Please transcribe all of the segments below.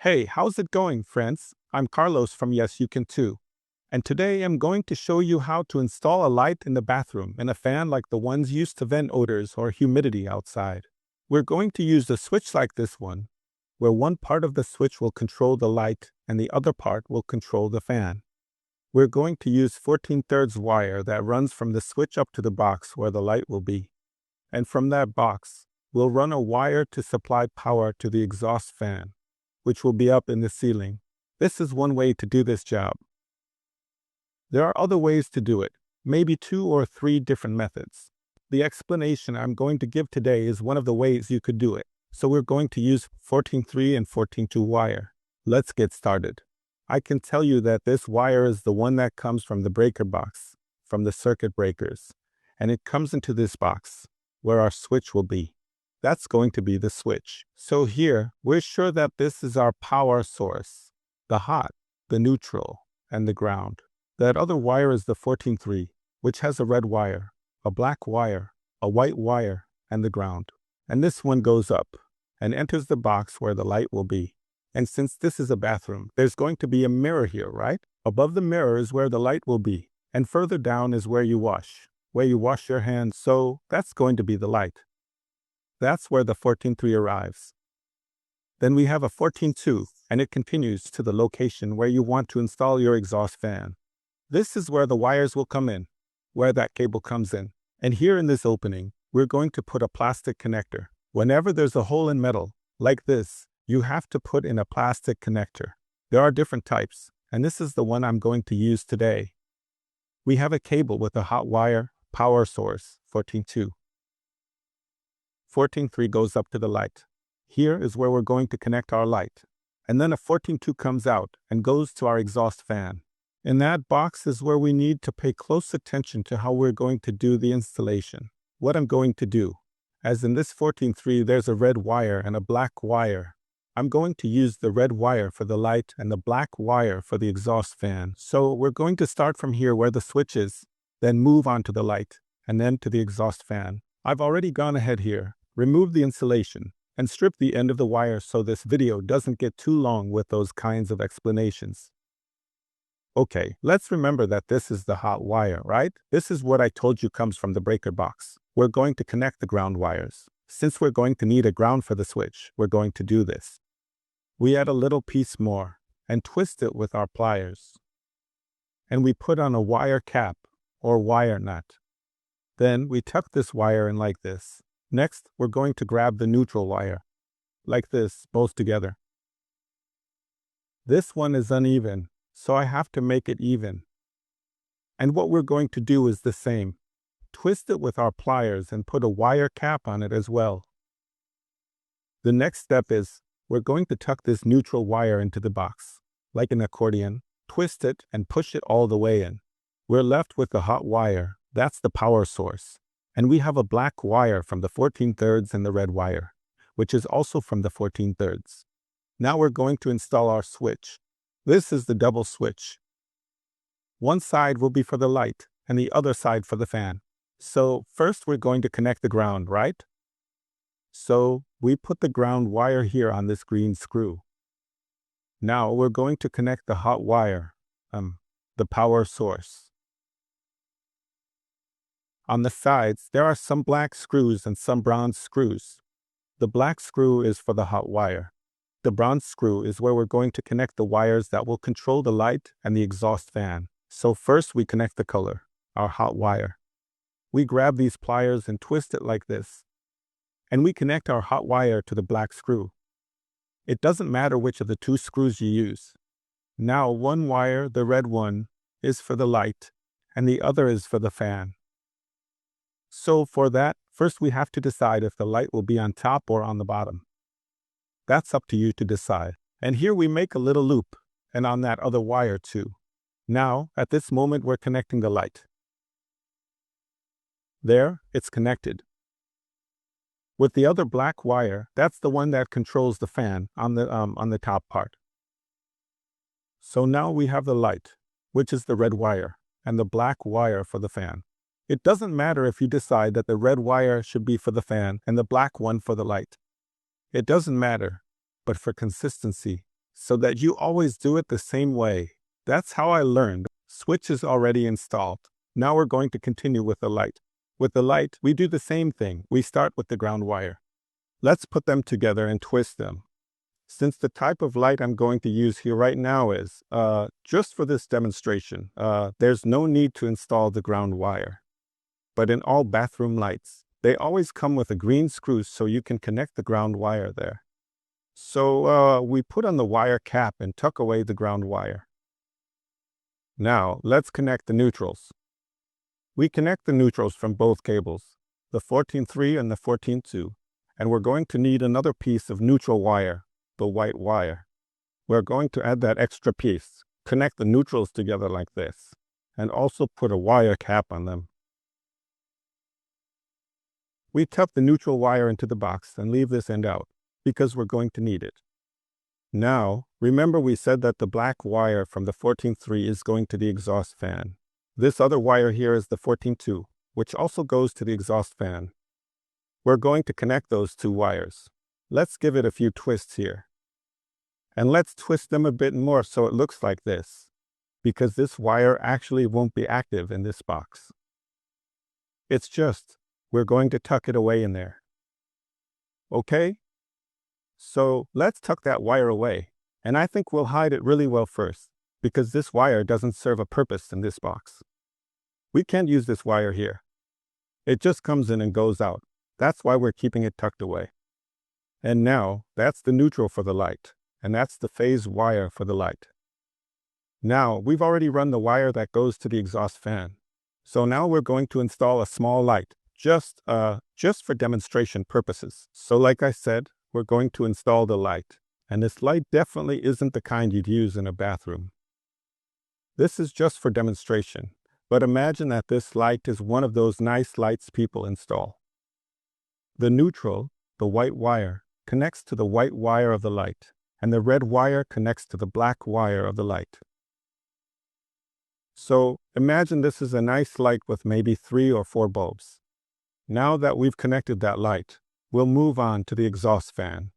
Hey, how's it going, friends? I'm Carlos from Yes You Can Too. And today I'm going to show you how to install a light in the bathroom and a fan like the ones used to vent odors or humidity outside. We're going to use a switch like this one, where one part of the switch will control the light and the other part will control the fan. We're going to use 14/3 wire that runs from the switch up to the box where the light will be. And from that box, we'll run a wire to supply power to the exhaust fan, which will be up in the ceiling. This is one way to do this job. There are other ways to do it, maybe 2 or 3 different methods. The explanation I'm going to give today is one of the ways you could do it. So we're going to use 14/3 and 14/2 wire. Let's get started. I can tell you that this wire is the one that comes from the breaker box, from the circuit breakers, and it comes into this box, where our switch will be. That's going to be the switch. So here, we're sure that this is our power source, the hot, the neutral, and the ground. That other wire is the 14/3, which has a red wire, a black wire, a white wire, and the ground. And this one goes up and enters the box where the light will be. And since this is a bathroom, there's going to be a mirror here, right? Above the mirror is where the light will be, and further down is where you wash your hands, so that's going to be the light. That's where the 14/3 arrives. Then we have a 14/2, and it continues to the location where you want to install your exhaust fan. This is where the wires will come in, where that cable comes in. And here in this opening, we're going to put a plastic connector. Whenever there's a hole in metal, like this, you have to put in a plastic connector. There are different types, and this is the one I'm going to use today. We have a cable with a hot wire, power source, 14/2. 14/3 goes up to the light. Here is where we're going to connect our light. And then a 14/2 comes out and goes to our exhaust fan. In that box is where we need to pay close attention to how we're going to do the installation. What I'm going to do, as in this 14/3 there's a red wire and a black wire. I'm going to use the red wire for the light and the black wire for the exhaust fan. So we're going to start from here where the switch is, then move on to the light, and then to the exhaust fan. I've already gone ahead here, removed the insulation, and stripped the end of the wire so this video doesn't get too long with those kinds of explanations. Okay, let's remember that this is the hot wire, right? This is what I told you comes from the breaker box. We're going to connect the ground wires. Since we're going to need a ground for the switch, we're going to do this. We add a little piece more and twist it with our pliers. And we put on a wire cap or wire nut. Then we tuck this wire in like this. Next, we're going to grab the neutral wire, like this, both together. This one is uneven, so I have to make it even. And what we're going to do is the same. Twist it with our pliers and put a wire cap on it as well. The next step is, we're going to tuck this neutral wire into the box, like an accordion, twist it, and push it all the way in. We're left with the hot wire, that's the power source. And we have a black wire from the 14/3 and the red wire, which is also from the 14/3. Now we're going to install our switch. This is the double switch. One side will be for the light, and the other side for the fan. So first we're going to connect the ground, right? So we put the ground wire here on this green screw. Now we're going to connect the hot wire, the power source. On the sides, there are some black screws and some bronze screws. The black screw is for the hot wire. The bronze screw is where we're going to connect the wires that will control the light and the exhaust fan. So first we connect the color, our hot wire. We grab these pliers and twist it like this. And we connect our hot wire to the black screw. It doesn't matter which of the 2 screws you use. Now one wire, the red one, is for the light, and the other is for the fan. So for that, first we have to decide if the light will be on top or on the bottom. That's up to you to decide. And here we make a little loop, and on that other wire too. Now, at this moment, we're connecting the light. There, it's connected. With the other black wire, that's the one that controls the fan on the top part. So now we have the light, which is the red wire, and the black wire for the fan. It doesn't matter if you decide that the red wire should be for the fan and the black one for the light. It doesn't matter, but for consistency, so that you always do it the same way. That's how I learned. Switch is already installed. Now we're going to continue with the light. With the light, we do the same thing. We start with the ground wire. Let's put them together and twist them. Since the type of light I'm going to use here right now is, just for this demonstration, there's no need to install the ground wire. But in all bathroom lights, they always come with a green screw so you can connect the ground wire there. So we put on the wire cap and tuck away the ground wire. Now let's connect the neutrals. We connect the neutrals from both cables, the 14.3 and the 14.2, and we're going to need another piece of neutral wire, the white wire. We're going to add that extra piece, connect the neutrals together like this, and also put a wire cap on them. We tuck the neutral wire into the box and leave this end out, because we're going to need it. Now, remember we said that the black wire from the 14.3 is going to the exhaust fan. This other wire here is the 14.2, which also goes to the exhaust fan. We're going to connect those two wires. Let's give it a few twists here. And let's twist them a bit more so it looks like this, because this wire actually won't be active in this box. It's just, we're going to tuck it away in there. Okay? So let's tuck that wire away, and I think we'll hide it really well first, because this wire doesn't serve a purpose in this box. We can't use this wire here. It just comes in and goes out. That's why we're keeping it tucked away. And now, that's the neutral for the light, and that's the phase wire for the light. Now, we've already run the wire that goes to the exhaust fan. So now we're going to install a small light, just for demonstration purposes. So like I said, we're going to install the light, and this light definitely isn't the kind you'd use in a bathroom. This is just for demonstration, but imagine that this light is one of those nice lights people install. The neutral, the white wire, connects to the white wire of the light, and the red wire connects to the black wire of the light. So imagine this is a nice light with maybe 3 or 4 bulbs. Now that we've connected that light, we'll move on to the exhaust fan.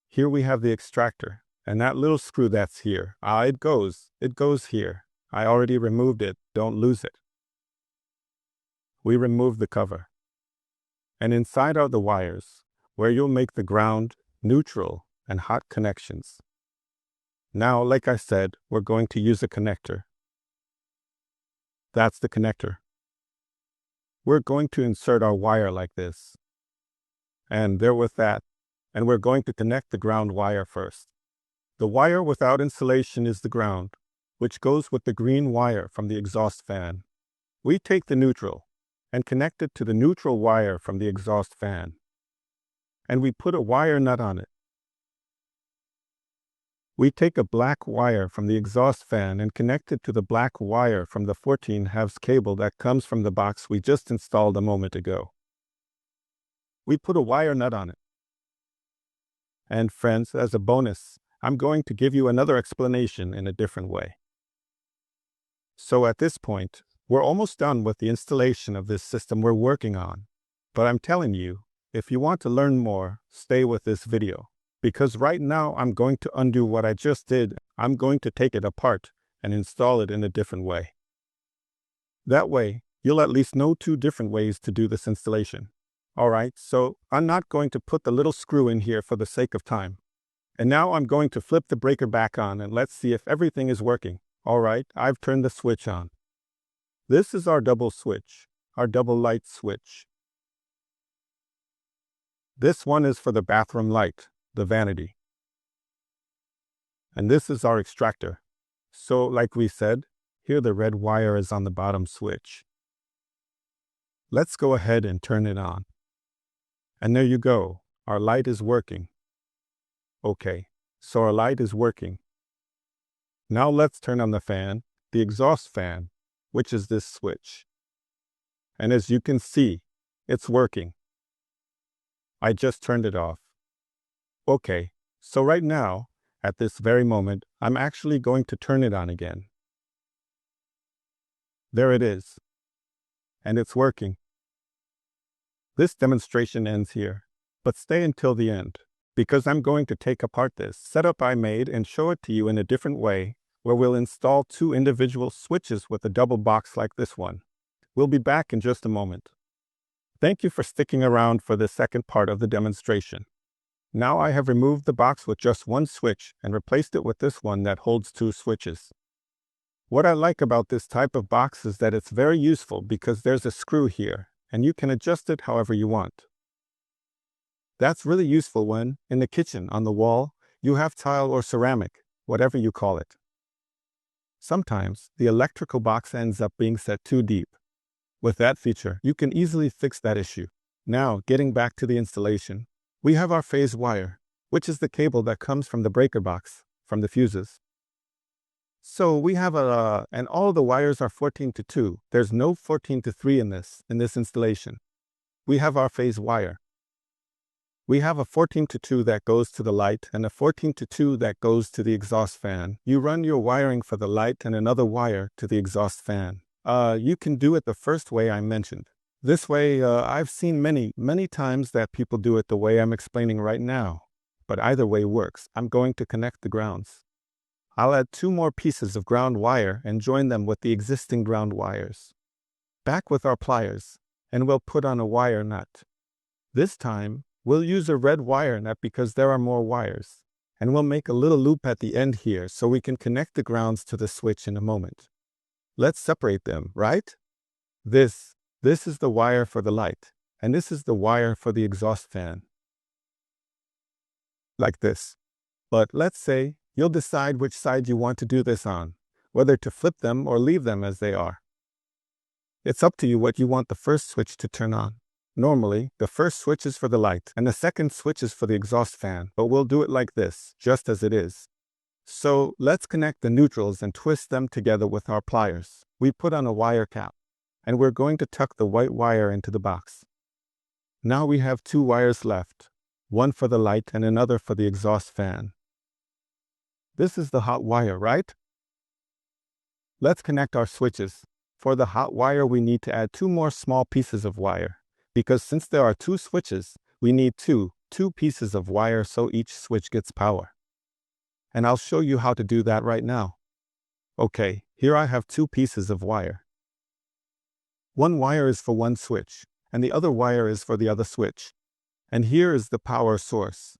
Here we have the extractor, and that little screw that's here. It goes here. I already removed it, don't lose it. We remove the cover. And inside are the wires, where you'll make the ground, neutral, and hot connections. Now, like I said, we're going to use a connector. That's the connector. We're going to insert our wire like this. And there with that, and we're going to connect the ground wire first. The wire without insulation is the ground, which goes with the green wire from the exhaust fan. We take the neutral and connect it to the neutral wire from the exhaust fan. And we put a wire nut on it. We take a black wire from the exhaust fan and connect it to the black wire from the 14/2 cable that comes from the box we just installed a moment ago. We put a wire nut on it. And friends, as a bonus, I'm going to give you another explanation in a different way. So at this point, we're almost done with the installation of this system we're working on. But I'm telling you, if you want to learn more, stay with this video. Because right now I'm going to undo what I just did. I'm going to take it apart and install it in a different way. That way, you'll at least know 2 different ways to do this installation. Alright, so I'm not going to put the little screw in here for the sake of time. And now I'm going to flip the breaker back on and let's see if everything is working. Alright, I've turned the switch on. This is our double switch, our double light switch. This one is for the bathroom light, the vanity. And this is our extractor. So like we said, here the red wire is on the bottom switch. Let's go ahead and turn it on. And there you go, our light is working. Okay, so our light is working. Now let's turn on the fan, the exhaust fan, which is this switch. And as you can see, it's working. I just turned it off. Okay, so right now, at this very moment, I'm actually going to turn it on again. There it is. And it's working. This demonstration ends here, but stay until the end, because I'm going to take apart this setup I made and show it to you in a different way, where we'll install two individual switches with a double box like this one. We'll be back in just a moment. Thank you for sticking around for the second part of the demonstration. Now I have removed the box with just one switch and replaced it with this one that holds two switches. What I like about this type of box is that it's very useful because there's a screw here, and you can adjust it however you want. That's really useful when, in the kitchen, on the wall, you have tile or ceramic, whatever you call it. Sometimes, the electrical box ends up being set too deep. With that feature, you can easily fix that issue. Now, getting back to the installation, we have our phase wire, which is the cable that comes from the breaker box, from the fuses. So we have and all the wires are 14-2. There's no 14-3 in this installation. We have our phase wire. We have a 14-2 that goes to the light and a 14-2 that goes to the exhaust fan. You run your wiring for the light and another wire to the exhaust fan. You can do it the first way I mentioned. This way, I've seen many times that people do it the way I'm explaining right now. But either way works. I'm going to connect the grounds. I'll add two more pieces of ground wire and join them with the existing ground wires. Back with our pliers, and we'll put on a wire nut. This time, we'll use a red wire nut because there are more wires, and we'll make a little loop at the end here so we can connect the grounds to the switch in a moment. Let's separate them, right? This is the wire for the light, and this is the wire for the exhaust fan. Like this. But let's say you'll decide which side you want to do this on, whether to flip them or leave them as they are. It's up to you what you want the first switch to turn on. Normally, the first switch is for the light and the second switch is for the exhaust fan, but we'll do it like this, just as it is. So let's connect the neutrals and twist them together with our pliers. We put on a wire cap, and we're going to tuck the white wire into the box. Now we have two wires left, one for the light and another for the exhaust fan. This is the hot wire, right? Let's connect our switches. For the hot wire, we need to add two more small pieces of wire, because since there are two switches, we need two pieces of wire so each switch gets power. And I'll show you how to do that right now. Okay, here I have two pieces of wire. One wire is for one switch, and the other wire is for the other switch. And here is the power source.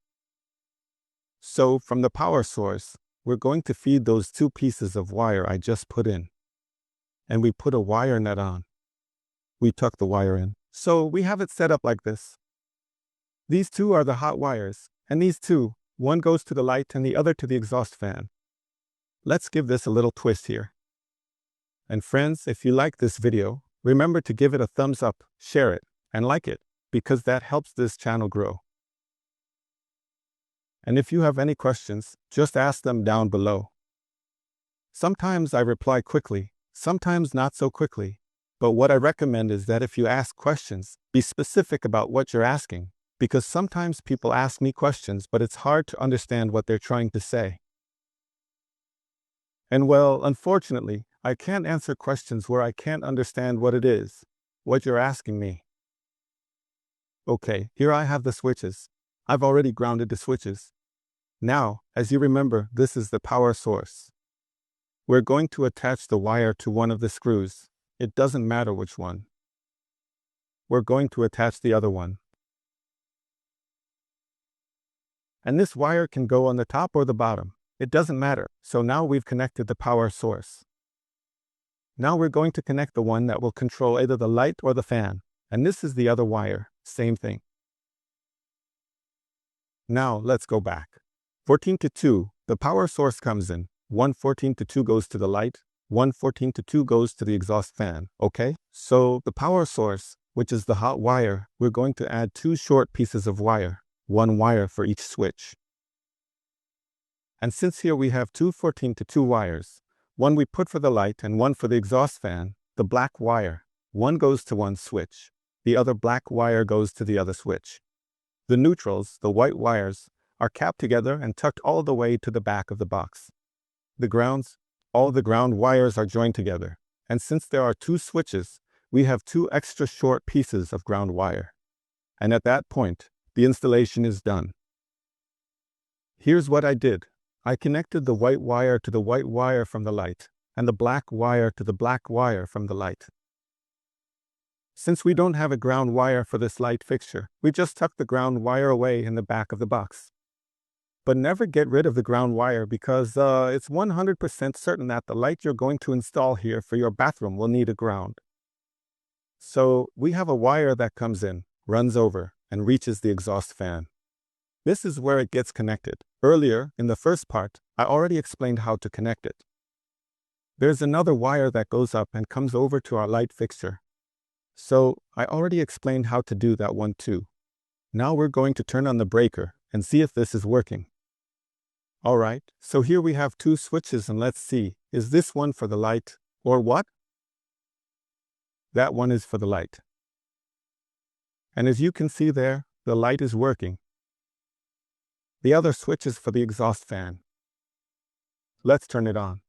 So, from the power source, we're going to feed those two pieces of wire I just put in. And we put a wire nut on. We tuck the wire in. So, we have it set up like this. These two are the hot wires, and these two, one goes to the light and the other to the exhaust fan. Let's give this a little twist here. And friends, if you like this video, remember to give it a thumbs up, share it, and like it, because that helps this channel grow. And if you have any questions, just ask them down below. Sometimes I reply quickly, sometimes not so quickly, but what I recommend is that if you ask questions, be specific about what you're asking, because sometimes people ask me questions, but it's hard to understand what they're trying to say. And well, unfortunately, I can't answer questions where I can't understand what it is, what you're asking me. Okay, here I have the switches. I've already grounded the switches. Now, as you remember, this is the power source. We're going to attach the wire to one of the screws. It doesn't matter which one. We're going to attach the other one. And this wire can go on the top or the bottom. It doesn't matter. So now we've connected the power source. Now we're going to connect the one that will control either the light or the fan. And this is the other wire. Same thing. Now let's go back. 14-2, the power source comes in. One 14-2 goes to the light. One 14-2 goes to the exhaust fan. Okay? So the power source, which is the hot wire, we're going to add two short pieces of wire. One wire for each switch. And since here we have two 14-2 wires, one we put for the light and one for the exhaust fan, the black wire, one goes to one switch. The other black wire goes to the other switch. The neutrals, the white wires, are capped together and tucked all the way to the back of the box. The grounds, all the ground wires are joined together, and since there are two switches, we have two extra short pieces of ground wire. And at that point, the installation is done. Here's what I did. I connected the white wire to the white wire from the light, and the black wire to the black wire from the light. Since we don't have a ground wire for this light fixture, we just tuck the ground wire away in the back of the box. But never get rid of the ground wire because it's 100% certain that the light you're going to install here for your bathroom will need a ground. So we have a wire that comes in, runs over, and reaches the exhaust fan. This is where it gets connected. Earlier, in the first part, I already explained how to connect it. There's another wire that goes up and comes over to our light fixture. So I already explained how to do that one too. Now we're going to turn on the breaker and see if this is working. Alright, so here we have two switches and let's see, is this one for the light or what? That one is for the light. And as you can see there, the light is working. The other switch is for the exhaust fan. Let's turn it on.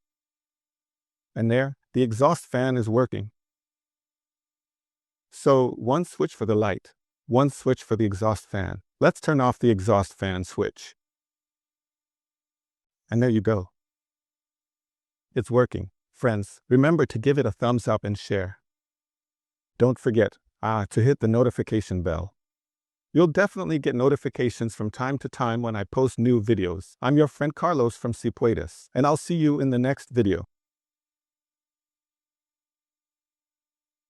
And there, the exhaust fan is working. So one switch for the light, one switch for the exhaust fan. Let's turn off the exhaust fan switch. And there you go. It's working. Friends, remember to give it a thumbs up and share. Don't forget to hit the notification bell. You'll definitely get notifications from time to time when I post new videos. I'm your friend Carlos from Cipuedas, and I'll see you in the next video.